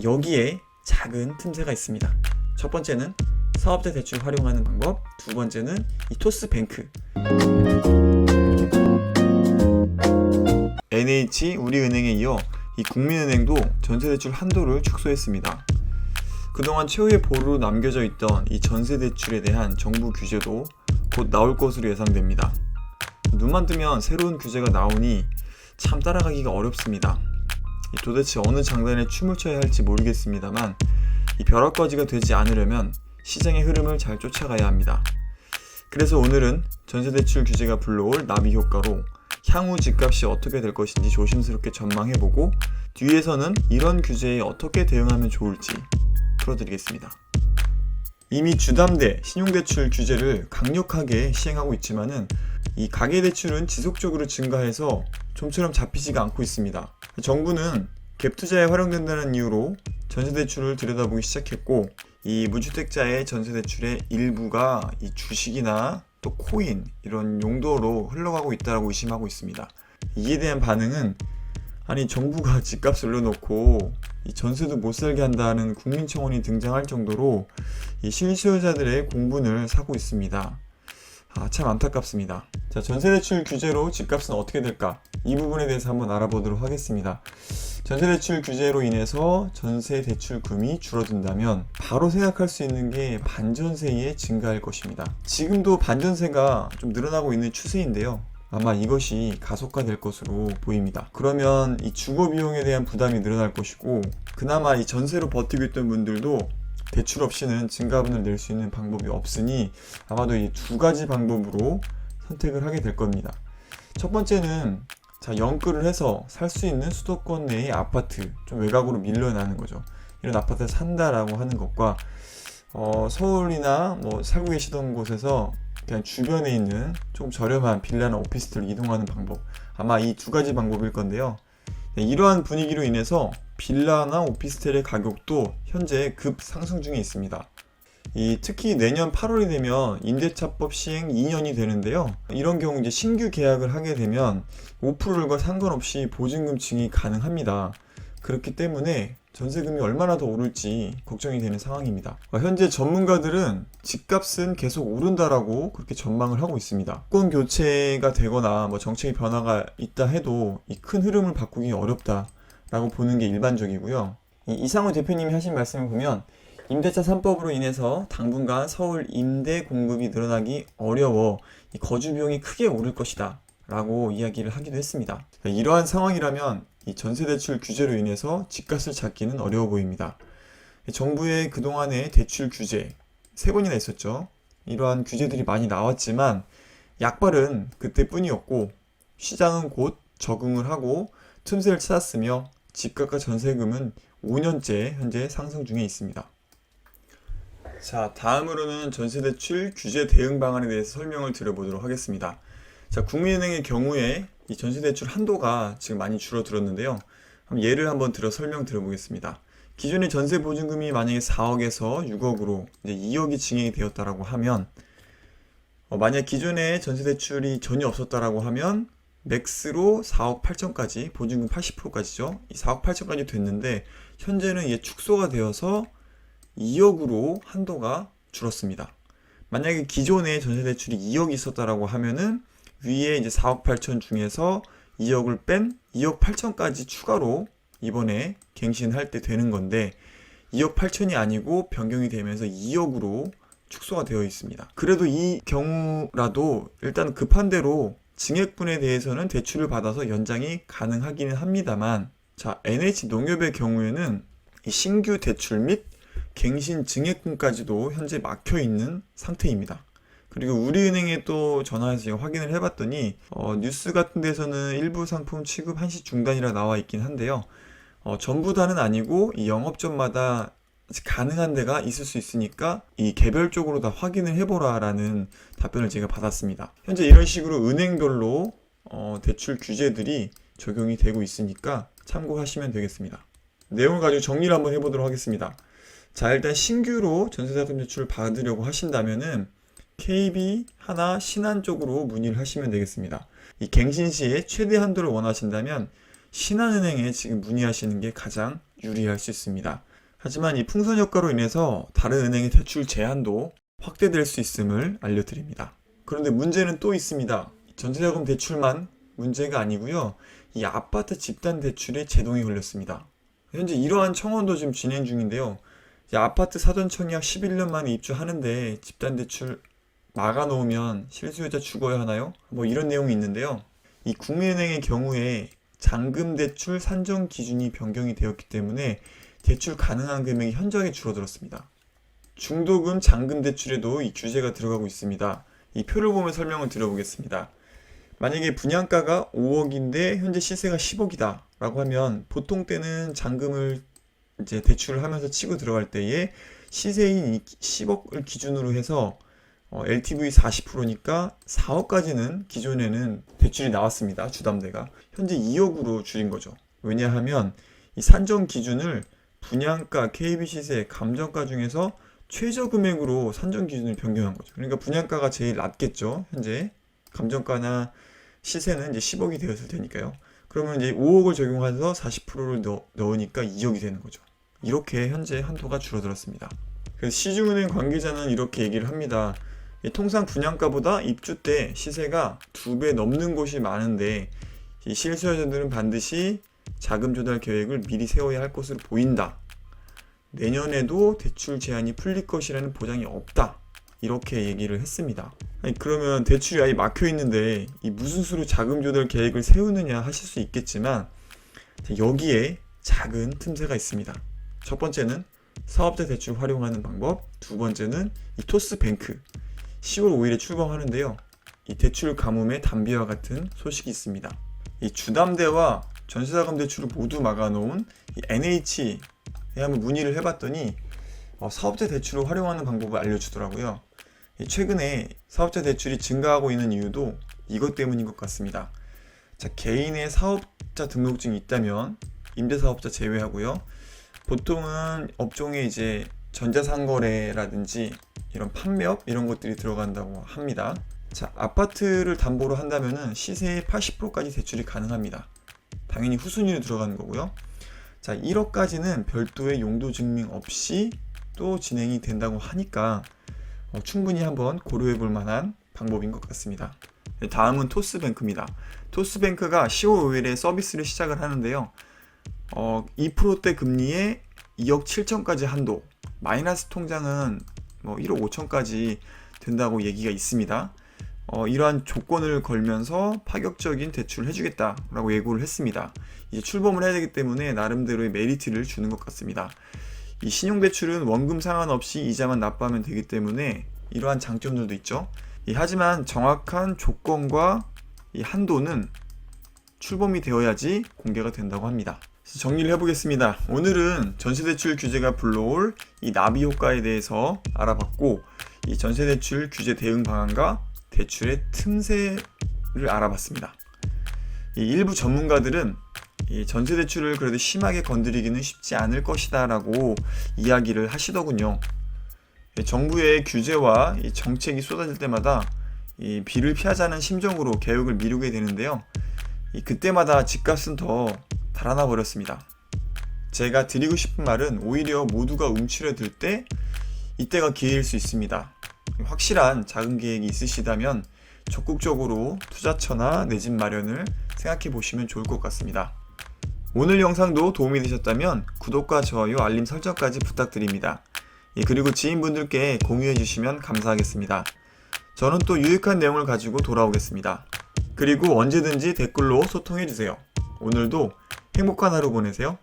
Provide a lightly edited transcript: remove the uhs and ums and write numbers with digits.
여기에 작은 틈새가 있습니다. 첫 번째는 사업자 대출 활용하는 방법, 두 번째는 이 토스뱅크. NH 우리은행에 이어 이 국민은행도 전세대출 한도를 축소했습니다. 그동안 최후의 보루로 남겨져 있던 이 전세대출에 대한 정부 규제도 곧 나올 것으로 예상됩니다. 눈만 뜨면 새로운 규제가 나오니 참 따라가기가 어렵습니다. 도대체 어느 장단에 춤을 춰야 할지 모르겠습니다만 이 벼락바지가 되지 않으려면 시장의 흐름을 잘 쫓아가야 합니다. 그래서 오늘은 전세대출 규제가 불러올 나비 효과로 향후 집값이 어떻게 될 것인지 조심스럽게 전망해보고 뒤에서는 이런 규제에 어떻게 대응하면 좋을지 풀어드리겠습니다. 이미 주담대 신용대출 규제를 강력하게 시행하고 있지만은 이 가계대출은 지속적으로 증가해서 좀처럼 잡히지가 않고 있습니다. 정부는 갭투자에 활용된다는 이유로 전세대출을 들여다보기 시작했고 이 무주택자의 전세대출의 일부가 이 주식이나 또 코인 이런 용도로 흘러가고 있다고 의심하고 있습니다. 이에 대한 반응은 아니 정부가 집값을 올려놓고 이 전세도 못 살게 한다는 국민청원이 등장할 정도로 이 실수요자들의 공분을 사고 있습니다. 참 안타깝습니다. 자, 전세대출 규제로 집값은 어떻게 될까? 이 부분에 대해서 한번 알아보도록 하겠습니다. 전세대출 규제로 인해서 전세대출금이 줄어든다면 바로 생각할 수 있는 게 반전세의 증가일 것입니다. 지금도 반전세가 좀 늘어나고 있는 추세인데요. 아마 이것이 가속화될 것으로 보입니다. 그러면 이 주거비용에 대한 부담이 늘어날 것이고 그나마 이 전세로 버티고 있던 분들도 대출 없이는 증가분을 낼 수 있는 방법이 없으니 아마도 이 두 가지 방법으로 선택을 하게 될 겁니다. 첫 번째는 연끌을 해서 살 수 있는 수도권 내의 아파트, 좀 외곽으로 밀려나는 거죠. 이런 아파트를 산다라고 하는 것과 서울이나 뭐 살고 계시던 곳에서 그냥 주변에 있는 좀 저렴한 빌라나 오피스텔로 이동하는 방법, 아마 이 두 가지 방법일 건데요. 이러한 분위기로 인해서 빌라나 오피스텔의 가격도 현재 급 상승 중에 있습니다. 특히 내년 8월이 되면 임대차법 시행 2년이 되는데요. 이런 경우 이제 신규 계약을 하게 되면 5%과 상관없이 보증금 증이 가능합니다. 그렇기 때문에 전세금이 얼마나 더 오를지 걱정이 되는 상황입니다. 현재 전문가들은 집값은 계속 오른다라고 그렇게 전망을 하고 있습니다. 정권 교체가 되거나 뭐 정책의 변화가 있다 해도 이 큰 흐름을 바꾸기 어렵다라고 보는 게 일반적이고요. 이상우 대표님이 하신 말씀을 보면 임대차 3법으로 인해서 당분간 서울 임대 공급이 늘어나기 어려워 이 거주 비용이 크게 오를 것이다 라고 이야기를 하기도 했습니다. 이러한 상황이라면 이 전세대출 규제로 인해서 집값을 잡기는 어려워 보입니다. 정부의 그동안의 대출 규제 3번이나 있었죠. 이러한 규제들이 많이 나왔지만 약발은 그때뿐이었고 시장은 곧 적응을 하고 틈새를 찾았으며 집값과 전세금은 5년째 현재 상승 중에 있습니다. 자, 다음으로는 전세대출 규제 대응 방안에 대해서 설명을 드려보도록 하겠습니다. 자, 국민은행의 경우에 이 전세대출 한도가 지금 많이 줄어들었는데요. 예를 한번 들어 설명드려보겠습니다. 기존의 전세보증금이 만약에 4억에서 6억으로 이제 2억이 증액이 되었다라고 하면 만약 기존에 전세대출이 전혀 없었다라고 하면 맥스로 4억 8천까지 보증금 80%까지죠. 이 4억 8천까지 됐는데 현재는 이게 축소가 되어서 2억으로 한도가 줄었습니다. 만약에 기존에 전세대출이 2억이 있었다라고 하면은 위에 이제 4억 8천 중에서 2억을 뺀 2억 8천까지 추가로 이번에 갱신할 때 되는 건데 2억 8천이 아니고 변경이 되면서 2억으로 축소가 되어 있습니다. 그래도 이 경우라도 일단 급한 대로 증액분에 대해서는 대출을 받아서 연장이 가능하기는 합니다만 자, NH농협의 경우에는 이 신규 대출 및 갱신 증액분까지도 현재 막혀 있는 상태입니다. 그리고 우리은행에 또 전화해서 제가 확인을 해봤더니 뉴스 같은 데서는 일부 상품 취급 한시 중단이라 나와 있긴 한데요. 전부 다는 아니고 이 영업점마다 가능한 데가 있을 수 있으니까 이 개별적으로 다 확인을 해보라 라는 답변을 제가 받았습니다. 현재 이런 식으로 은행별로 대출 규제들이 적용이 되고 있으니까 참고하시면 되겠습니다. 내용을 가지고 정리를 한번 해보도록 하겠습니다. 자, 일단 신규로 전세자금 대출을 받으려고 하신다면은 KB, 하나, 신한 쪽으로 문의를 하시면 되겠습니다. 이 갱신 시에 최대 한도를 원하신다면 신한은행에 지금 문의하시는 게 가장 유리할 수 있습니다. 하지만 이 풍선 효과로 인해서 다른 은행의 대출 제한도 확대될 수 있음을 알려드립니다. 그런데 문제는 또 있습니다. 전세자금 대출만 문제가 아니고요. 이 아파트 집단 대출에 제동이 걸렸습니다. 현재 이러한 청원도 지금 진행 중인데요. 아파트 사전 청약 11년 만에 입주하는데 집단 대출 막아놓으면 실수요자 죽어야 하나요? 뭐 이런 내용이 있는데요. 이 국민은행의 경우에 잔금 대출 산정 기준이 변경이 되었기 때문에 대출 가능한 금액이 현저하게 줄어들었습니다. 중도금 잔금 대출에도 이 규제가 들어가고 있습니다. 이 표를 보면 설명을 드려보겠습니다. 만약에 분양가가 5억인데 현재 시세가 10억이다 라고 하면 보통 때는 잔금을 이제 대출을 하면서 치고 들어갈 때에 시세인 10억을 기준으로 해서 LTV 40%니까 4억까지는 기존에는 대출이 나왔습니다. 주담대가. 현재 2억으로 줄인 거죠. 왜냐하면 이 산정 기준을 분양가, KB 시세, 감정가 중에서 최저 금액으로 산정 기준을 변경한 거죠. 그러니까 분양가가 제일 낮겠죠. 현재 감정가나 시세는 이제 10억이 되었을 테니까요. 그러면 이제 5억을 적용해서 40%를 넣으니까 2억이 되는 거죠. 이렇게 현재 한도가 줄어들었습니다. 그래서 시중은행 관계자는 이렇게 얘기를 합니다. 통상 분양가보다 입주 때 시세가 2배 넘는 곳이 많은데 이 실수요자들은 반드시 자금 조달 계획을 미리 세워야 할 것으로 보인다. 내년에도 대출 제한이 풀릴 것이라는 보장이 없다. 이렇게 얘기를 했습니다. 아니, 그러면 대출이 아예 막혀 있는데 이 무슨 수로 자금 조달 계획을 세우느냐 하실 수 있겠지만 여기에 작은 틈새가 있습니다. 첫 번째는 사업자 대출 활용하는 방법, 두 번째는 이 토스뱅크 10월 5일에 출범하는데요. 이 대출 가뭄의 단비와 같은 소식이 있습니다. 이 주담대와 전세자금 대출을 모두 막아놓은 이 NH에 한번 문의를 해봤더니 사업자 대출을 활용하는 방법을 알려주더라고요. 최근에 사업자 대출이 증가하고 있는 이유도 이것 때문인 것 같습니다. 자, 개인의 사업자 등록증이 있다면 임대사업자 제외하고요. 보통은 업종에 이제 전자상거래라든지 이런 판매업 이런 것들이 들어간다고 합니다. 자, 아파트를 담보로 한다면은 시세의 80%까지 대출이 가능합니다. 당연히 후순위로 들어가는 거고요. 자, 1억까지는 별도의 용도 증명 없이 또 진행이 된다고 하니까 충분히 한번 고려해 볼 만한 방법인 것 같습니다. 다음은 토스뱅크입니다. 토스뱅크가 10월 5일에 서비스를 시작을 하는데요. 2%대 금리에 2억 7천까지 한도, 마이너스 통장은 1억 5천까지 된다고 얘기가 있습니다. 이러한 조건을 걸면서 파격적인 대출을 해주겠다라고 예고를 했습니다. 이제 출범을 해야 되기 때문에 나름대로의 메리트를 주는 것 같습니다. 이 신용대출은 원금 상환없이 이자만 납부하면 되기 때문에 이러한 장점들도 있죠. 하지만 정확한 조건과 이 한도는 출범이 되어야지 공개가 된다고 합니다. 정리를 해보겠습니다. 오늘은 전세대출 규제가 불러올 이 나비 효과에 대해서 알아봤고, 이 전세대출 규제 대응 방안과 대출의 틈새를 알아봤습니다. 이 일부 전문가들은 이 전세대출을 그래도 심하게 건드리기는 쉽지 않을 것이다 라고 이야기를 하시더군요. 정부의 규제와 이 정책이 쏟아질 때마다 이 비를 피하자는 심정으로 계획을 미루게 되는데요. 그때마다 집값은 더 달아나 버렸습니다. 제가 드리고 싶은 말은 오히려 모두가 움츠려들 때 이때가 기회일 수 있습니다. 확실한 자금 계획이 있으시다면 적극적으로 투자처나 내 집 마련을 생각해 보시면 좋을 것 같습니다. 오늘 영상도 도움이 되셨다면 구독과 좋아요, 알림 설정까지 부탁드립니다. 그리고 지인분들께 공유해 주시면 감사하겠습니다. 저는 또 유익한 내용을 가지고 돌아오겠습니다. 그리고 언제든지 댓글로 소통해 주세요. 오늘도 행복한 하루 보내세요.